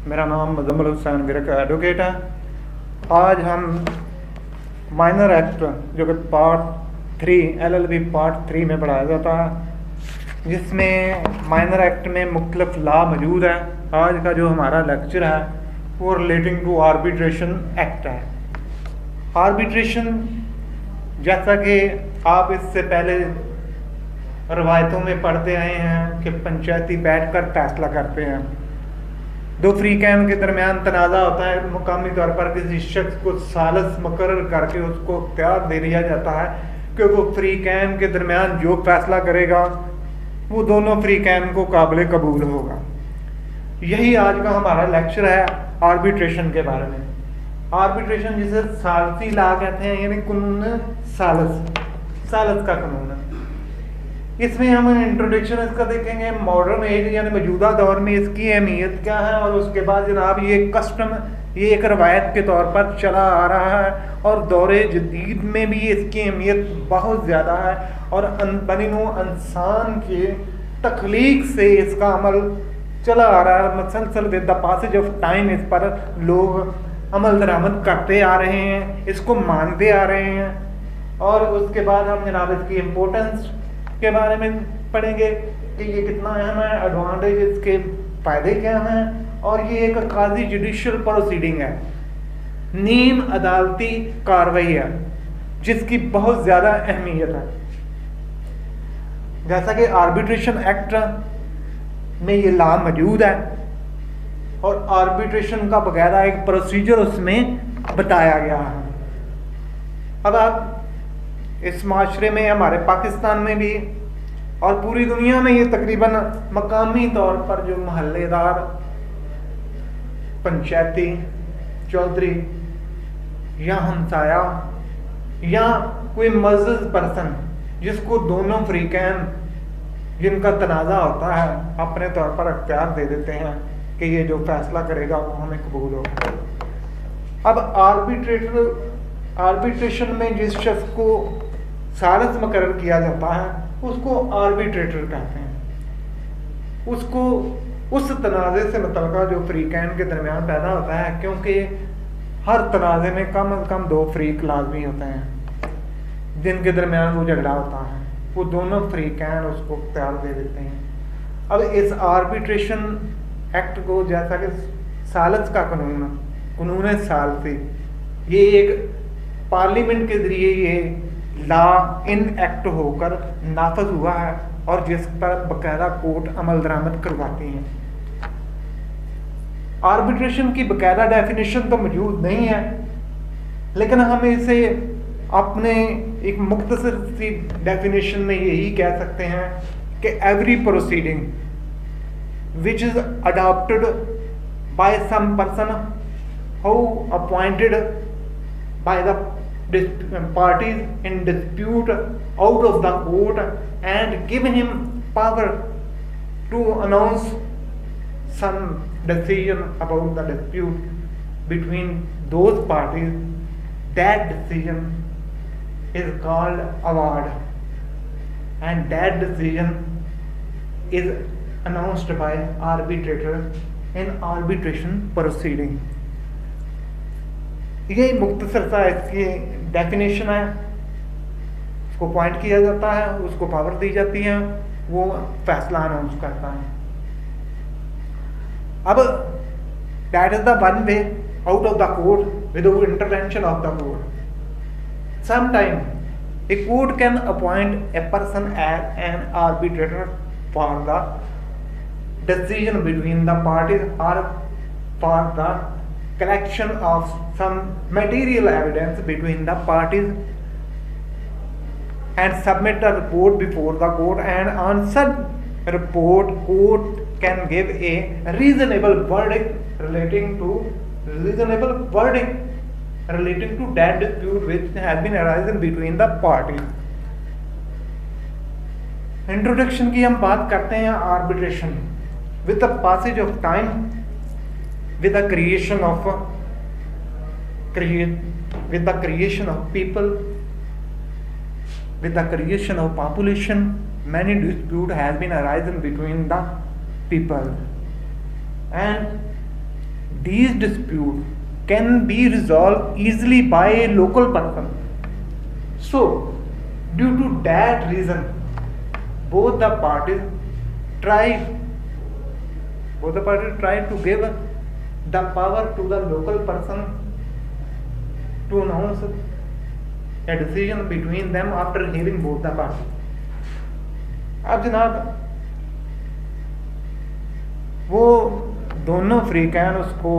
मेरा नाम मुजम्मिल हुसैन विरक एडवोकेट है। आज हम माइनर एक्ट जो कि पार्ट 3 LLB पार्ट 3 में पढ़ाया जाता है, जिसमें माइनर एक्ट में मुख्तलिफ लॉ मौजूद है। आज का जो हमारा लेक्चर है वो रिलेटिंग टू आर्बिट्रेशन एक्ट है। आर्बिट्रेशन, जैसा कि आप इससे पहले रवायतों में पढ़ते आए हैं कि पंचायती बैठकर फैसला करते हैं। दो फ्रीकैन के दरमियान तनाज़ा होता है, मुकामी तौर पर किसी शख्स को सालिस मुकर्रर करके उसको इख्तियार दे दिया जाता है कि वो फ्रीकैन के दरमियान जो फैसला करेगा वो दोनों फ्रीकैन को काबिल कबूल होगा। यही आज का हमारा लेक्चर है आर्बिट्रेशन के बारे में। आर्बिट्रेशन जिसे सालसी लॉ कहते हैं, यानी कानून सालिस का कानून है। इसमें हम इंट्रोडक्शन इसका देखेंगे, मॉडर्न एज यानी मौजूदा दौर में इसकी अहमियत क्या है, और उसके बाद जनाब ये कस्टम, ये एक रवायत के तौर पर चला आ रहा है और दौरे जदीद में भी इसकी अहमियत बहुत ज़्यादा है, और बनिनो इंसान के तख्लीक से इसका अमल चला आ रहा है। मसलसल with the passage of time इस पर लोग अमल दरामद करते आ रहे हैं, इसको मानते आ रहे हैं। और उसके बाद हम जनाब इसकी इम्पोर्टेंस के बारे में पढ़ेंगे कि ये कितना अहम है, एडवांटेज, इसके फ़ायदे क्या हैं। और ये एक काजी जुडिशल प्रोसीडिंग है, नीम अदालती कार्रवाई है, जिसकी बहुत ज़्यादा अहमियत है। जैसा कि आर्बिट्रेशन एक्ट में ये लॉ मौजूद है और आर्बिट्रेशन का बकायदा एक प्रोसीजर उसमें बताया गया है। अब आप इस माशरे में, हमारे पाकिस्तान में भी और पूरी दुनिया में, ये तकरीबन मकामी तौर पर जो महल्लेदार, पंचायती, चौधरी या हमसाया या कोई मज़्ज़ पर्सन जिसको दोनों फ्रीकैन जिनका तनाज़ा होता है अपने तौर पर अख्तियार दे देते हैं कि ये जो फैसला करेगा वो हमें कबूल होगा। अब आर्बिट्रेशन में जिस शख्स को सालिस मुकर्रर किया जाता है उसको आर्बिट्रेटर कहते हैं। उसको उस तनाज़े से मुतल्लिक़ा जो फ्रीकैन के दरमियान पैदा होता है, क्योंकि हर तनाज़े में कम से कम 2 फ्रीक लाजमी होते हैं जिनके दरमियान वो झगड़ा होता है, वो दोनों फ्रीकैन उसको इख्तियार दे देते हैं। अब इस आर्बिट्रेशन एक्ट को, जैसा कि सालिस का कानून सालसी, ये एक पार्लियामेंट के ज़रिए ये लॉ इन एक्ट होकर नाफज हुआ है और जिस पर बाकायदा कोर्ट अमल दरामद करवाती हैं। आर्बिट्रेशन की बाकायदा डेफिनेशन तो मौजूद नहीं है, लेकिन हम इसे अपने एक मुख्तसर सी डेफिनेशन में यही कह सकते हैं कि every proceeding which is adopted by some person who appointed by the parties in dispute out of the court and give him power to announce some decision about the dispute between those parties, that decision is called award, and that decision is announced by arbitrator in arbitration proceeding। ये मुख्तसर सा इसकी definition है। उसको point किया जाता है, उसको पावर दी जाती है, वो फैसला अनाउंस करता है। अब that is the one way out of the court without intervention of the court. Sometime a court can appoint a person as an arbitrator for the decision between the parties और for the collection of some material evidence between the parties and submit a report before the court, and on such report court can give a reasonable verdict relating to that dispute which has been arisen between the parties। Introduction की हम बात करते हैं। Arbitration with the passage of time, with the creation of with the creation of people, with the creation of population, many dispute has been arisen between the people, and these dispute can be resolved easily by a local person. So due to that reason, both the parties try to give the power to the local person to announce a decision between them after hearing both the parties. अब जनाब वो दोनों फ्रीकैन उसको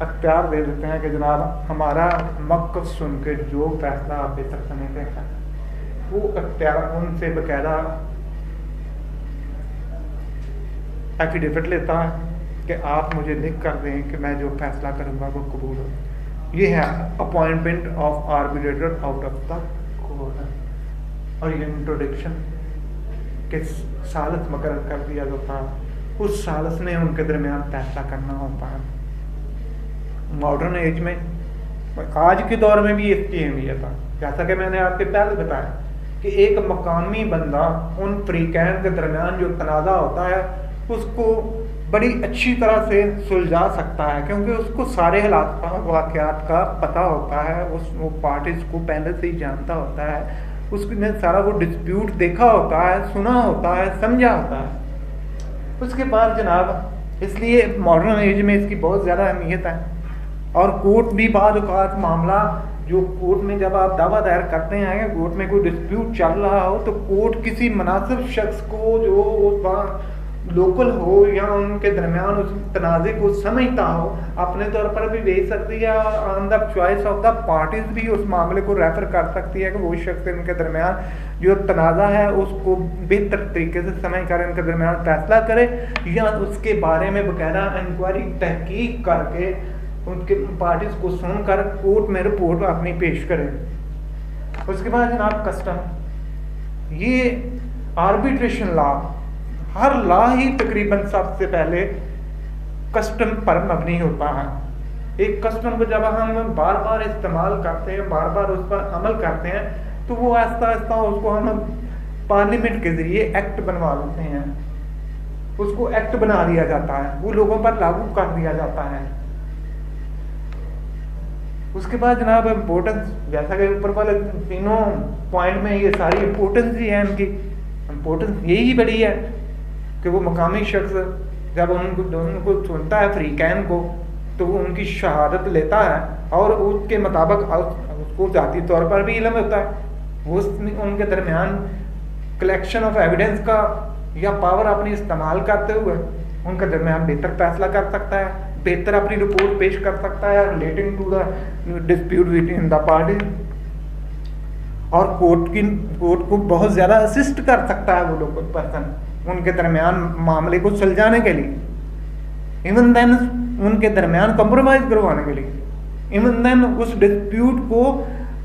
अख्तियार दे देते हैं कि जनाब हमारा मौक़िफ़ सुन के जो फैसला आप बेहतर समझते हैं, वो अख्तियार उनसे बकायदा एफिडेविट लेता है कि आप मुझे लिख कर दें कि मैं जो फैसला करूँगा वो कबूल हो। ये है appointment of arbitrator out of the court. और ये इंट्रोडक्शन के सालिस मुकर्रर कर दिया जाता है, उस सालिस में उनके दरमियान फैसला करना होता है। मॉडर्न एज में, आज के दौर में भी इसकी अहमियत है। जैसा कि मैंने आपके पहले बताया कि एक मकामी बंदा उन फ्रीकैन के दरमियान जो तनाज़ा होता है उसको बड़ी अच्छी तरह से सुलझा सकता है, क्योंकि उसको सारे हालात वाक़यात का पता होता है, वो पार्टीज़ को पहले से ही जानता होता है, उसने सारा वो डिस्प्यूट देखा होता है, सुना होता है, समझा होता है। उसके बाद जनाब इसलिए मॉडर्न एज में इसकी बहुत ज़्यादा अहमियत है। और कोर्ट भी बाद औक़ात मामला जो कोर्ट में जब आप दावा दायर करते हैं, कोर्ट में कोई डिस्प्यूट चल रहा हो, तो कोर्ट किसी मुनासिब शख्स को जो वहाँ लोकल हो या उनके दरमियान उस तनाज़े को समझता हो, अपने तौर पर भी भेज सकती है। On the choice of the parties भी उस मामले को रेफर कर सकती है कि वो शख्स इनके दरमियान जो तनाज़ा है उसको बेहतर तरीके से समझ कर इनके दरमियान फैसला करे, या उसके बारे में बकायदा इंक्वायरी तहकीक करके उनके पार्टीज को सुनकर कोर्ट में रिपोर्ट अपनी पेश करे। उसके बाद जनाब कस्टम, ये आर्बिट्रेशन लॉ, हर लॉ ही तकरीबन सबसे पहले कस्टम पर मबनी होता है। एक कस्टम को जब हम बार बार इस्तेमाल करते हैं, बार बार उस पर अमल करते हैं, तो वो आहिस्ता आहिस्ता उसको हम पार्लियामेंट के ज़रिए एक्ट बनवा लेते हैं, उसको एक्ट बना दिया जाता है, वो लोगों पर लागू कर दिया जाता है। उसके बाद जनाब इम्पोर्टेंस, जैसा कि ऊपर वाले तीनों पॉइंट में ये सारी इम्पोर्टेंस ही है, इनकी इम्पोर्टेंस यही बड़ी है कि वो मकामी शख्स जब उनको सुनता है फ्रीकैन को, तो वो उनकी शहादत लेता है और उसके मुताबिक उसको ज़ाती तौर पर भी इल्म होता है, वो उनके दरमियान कलेक्शन ऑफ एविडेंस का या पावर अपनी इस्तेमाल करते हुए उनके दरमियान बेहतर फैसला कर सकता है, बेहतर अपनी रिपोर्ट पेश कर सकता है relating to the dispute between the party, और कोर्ट को बहुत ज़्यादा असिस्ट कर सकता है वो लोकल पर्सन उनके दरमियान मामले को सुलझाने के लिए, इवन देन उनके दरमियान कंप्रोमाइज़ करवाने के लिए, इवन देन उस डिस्प्यूट को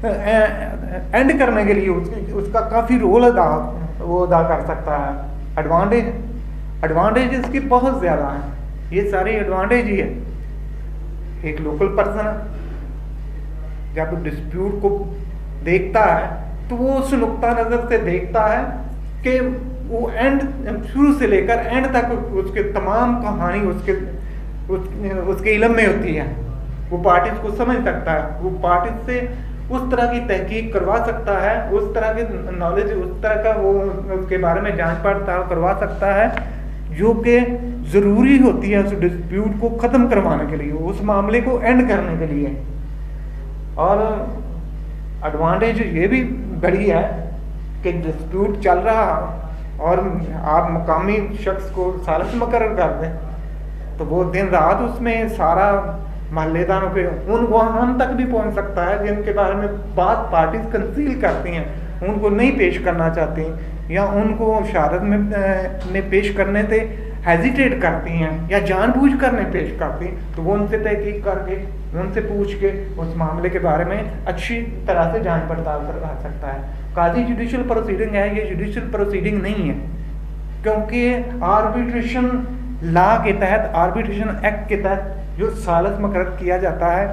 एंड करने के लिए उसका काफ़ी रोल अदा कर सकता है। एडवांटेज इसकी बहुत ज़्यादा है, ये सारे एडवांटेज ही है। एक लोकल पर्सन जब डिस्प्यूट को देखता है तो वो उस नुक्ता नज़र से देखता है कि वो एंड शुरू से लेकर एंड तक उसके तमाम कहानी उसके इल्म में होती है, वो पार्टीज को समझ सकता है, वो पार्टीज से उस तरह की तहकीक करवा सकता है, उस तरह की नॉलेज, उस तरह का वो उसके बारे में जांच पड़ताल करवा सकता है जो कि ज़रूरी होती है उस डिस्प्यूट को ख़त्म करवाने के लिए, उस मामले को एंड करने के लिए। और एडवांटेज ये भी बड़ी है कि डिस्प्यूट चल रहा और आप मकामी शख्स को सालिस मुकर्रर कर दें, तो वो दिन रात उसमें सारा महल्लेदारों के वहाँ तक भी पहुँच सकता है जिनके बारे में बात पार्टीज कंसील करती हैं, उनको नहीं पेश करना चाहती या उनको शहादत में पेश करने से हेजिटेट करती हैं या जानबूझ कर नहीं पेश करती, तो वो उनसे तहकीक करके उनसे पूछ के उस मामले के बारे में अच्छी तरह से जांच पड़ताल करवा सकता है। काजी जुडिशल प्रोसीडिंग है, ये जुडिशल प्रोसीडिंग नहीं है, क्योंकि आर्बिट्रेशन लॉ के तहत, आर्बिट्रेशन एक्ट के तहत जो सालिस मुकर्रर किया जाता है,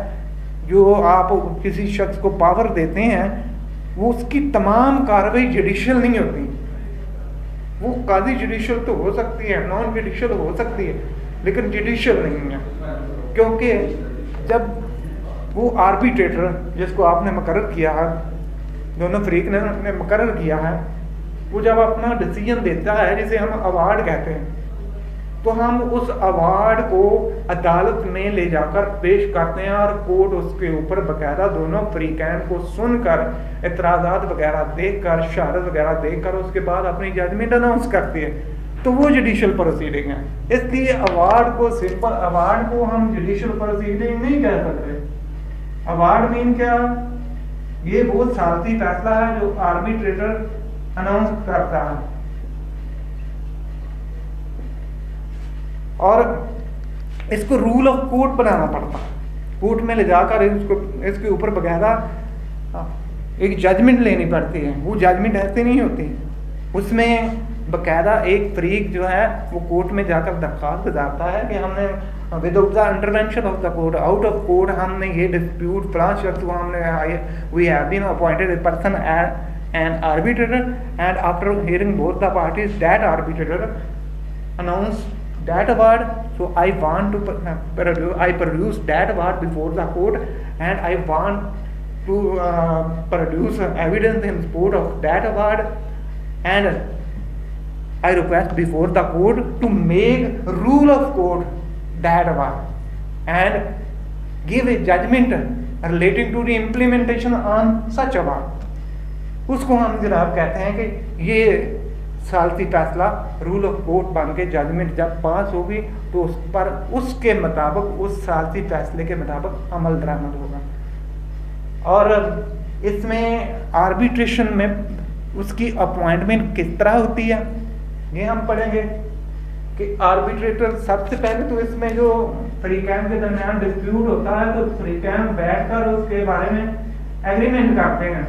जो आप किसी शख्स को पावर देते हैं, वो उसकी तमाम कार्रवाई जुडिशल नहीं होती, वो काजी जुडिशल तो हो सकती है, नॉन जुडिशल हो सकती है, लेकिन जुडिशल नहीं है। क्योंकि जब वो आर्बिट्रेटर जिसको आपने मुकर्रर किया है, दोनों फरीक ने मुकर्रर किया है, वो जब अपना डिसीजन देता है जिसे हम अवार्ड कहते हैं, तो हम उस अवार्ड को अदालत में ले जाकर पेश करते हैं और कोर्ट उसके ऊपर बकायदा दोनों फरीकैन को सुनकर एतराज़ात वगैरह देखकर, शहादत वगैरह देखकर उसके बाद अपनी जजमेंट अनाउंस करती है। तो वो जुडिशल प्रोसीडिंग है। इसलिए अवार्ड को, सिंपल अवार्ड को हम जुडिशल प्रोसीडिंग नहीं कह सकते। अवार्ड मीन क्या, ये वो सारथी फैसला है जो आर्बिट्रेटर अनाउंस करता है, और इसको रूल ऑफ कोर्ट बनाना पड़ता है। कोर्ट में ले जाकर इसके ऊपर बकायदा एक जजमेंट लेनी पड़ती है। वो जजमेंट ऐसे नहीं होती, उसमें बकायदा एक फरीक जो है वो कोर्ट में जाकर दरख्वास्त गुजारता है कि हमने without the intervention of the court, out of court हमने ये डिस्प्यूट फलां शख्स को हमने we have been appointed a person an arbitrator and after hearing both the parties that arbitrator announce that award, so I want to produce that award before the court, and I want to produce evidence in support of that award, and I request before the court to make rule of court that award and give a judgment relating to the implementation on such award। उसको हम जनाब कहते हैं कि ये सालती फैसला rule of court बन के जजमेंट जब पास होगी तो उस पर उसके मुताबिक, उस सालती फैसले के मुताबिक अमल दरामद होगा। और इसमें आर्बिट्रेशन में उसकी अपॉइंटमेंट किस तरह होती है ये हम पढ़ेंगे कि आर्बिट्रेटर सबसे पहले तो इसमें जो फरीकैन के दरमियान डिस्प्यूट होता है तो फरीकैन बैठकर उसके बारे में एग्रीमेंट करते हैं,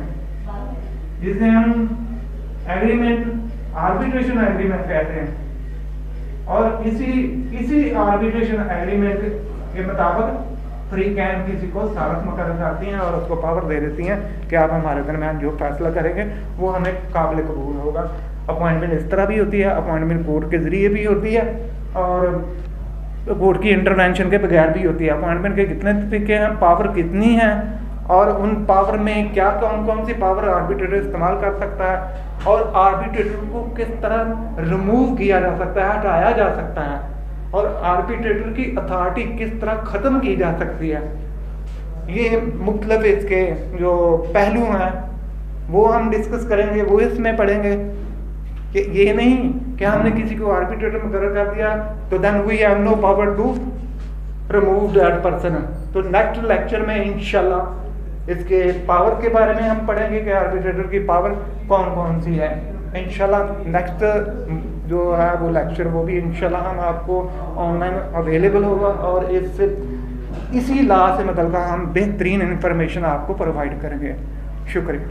जिसे हम एग्रीमेंट आर्बिट्रेशन एग्रीमेंट कहते हैं। और इसी आर्बिट्रेशन एग्रीमेंट के मुताबिक फरीकैन किसी को सारत मुकर्रर करती हैं और उसको पावर दे देती हैं कि आप हमारे दरमियान जो फैसला करेंगे वो हमें काबिल कबूल होगा। अपॉइंटमेंट इस तरह भी होती है, अपॉइंटमेंट कोर्ट के ज़रिए भी होती है और कोर्ट की इंटरवेंशन के बगैर भी होती है। अपॉइंटमेंट के कितने तरीके हैं, पावर कितनी है, और उन पावर में क्या कौन कौन सी पावर आर्बिट्रेटर इस्तेमाल कर सकता है, और आर्बिट्रेटर को किस तरह रिमूव किया जा सकता है, हटाया जा सकता है, और आर्बिट्रेटर की अथॉरिटी किस तरह ख़त्म की जा सकती है। ये मुख्तलिफ इसके जो पहलू हैं वो हम डिस्कस करेंगे, वो इसमें पढ़ेंगे कि ये नहीं कि हमने किसी को आर्बिट्रेटर मुकर्रर कर दिया तो then we have no power to remove that person. तो नेक्स्ट लेक्चर में इंशाल्लाह इसके पावर के बारे में हम पढ़ेंगे कि आर्बिट्रेटर की पावर कौन कौन सी है। इंशाल्लाह नेक्स्ट जो है वो लेक्चर वो भी इंशाल्लाह हम आपको ऑनलाइन अवेलेबल होगा, और इसी लॉ से मतलब हम बेहतरीन इंफॉर्मेशन आपको प्रोवाइड करेंगे। शुक्रिया।